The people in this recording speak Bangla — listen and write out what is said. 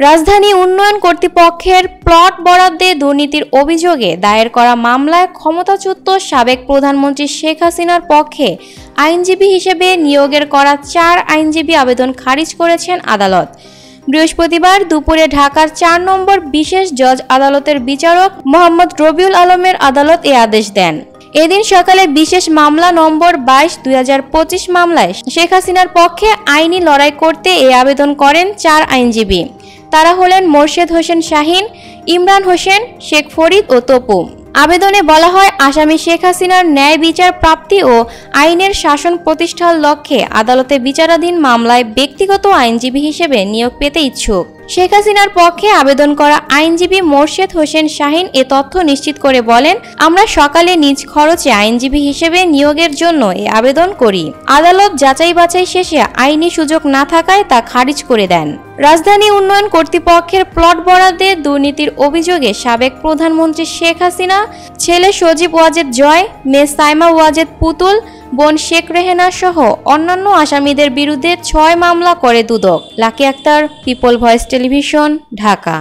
রাজধানী উন্নয়ন কর্তৃপক্ষের প্লট বরাদ্দে দুর্নীতির অভিযোগে দায়ের করা মামলায় ক্ষমতাচ্যুত সাবেক প্রধানমন্ত্রী শেখ হাসিনার পক্ষে আইনজীবী হিসেবে নিয়োগের করা 4 আইনজীবী আবেদন খারিজ করেছেন আদালত। বৃহস্পতিবার দুপুরে ঢাকার 4 নম্বর বিশেষ জজ আদালতের বিচারক মোহাম্মদ রবিউল আলমের আদালত এ আদেশ দেন। এদিন সকালে বিশেষ মামলা নম্বর 22/2025 মামলায় শেখ হাসিনার পক্ষে আইনি লড়াই করতে এ আবেদন করেন 4 আইনজীবী। তারা হলেন মোর্শেদ হোসেন শাহীন, ইমরান হোসেন, শেখ ফরিদ ও তপু। আবেদনে বলা হয়, আসামি শেখ হাসিনার ন্যায় বিচার প্রাপ্তি ও আইনের শাসন প্রতিষ্ঠার লক্ষ্যে আদালতে বিচারাধীন মামলায় ব্যক্তিগত আইনজীবী হিসেবে নিয়োগ পেতে ইচ্ছুক। শেখ হাসিনার পক্ষে আবেদন করা আইনজীবী মোর্শেদ হোসেন শাহীন এ তথ্য নিশ্চিত করে বলেন, আমরা সকালে নিজ খরচে আইনজীবী হিসেবে নিয়োগের জন্য এ আবেদন করি। আদালত যাচাই বাছাই শেষে আইনি সুযোগ না থাকায় তা খারিজ করে দেন। রাজধানী উন্নয়ন কর্তৃপক্ষের প্লট বরাদ্দে দুর্নীতির অভিযোগে সাবেক প্রধানমন্ত্রী শেখ হাসিনা, ছেলে সজীব ওয়াজেদ জয়, মেয়ে সাইমা ওয়াজেদ পুতুল, বোন শেখ রেহেনা সহ অন্যান্য আসামিদের বিরুদ্ধে 6 মামলা করে Dudak. Lucky Akter, People's Voice television, Dhaka.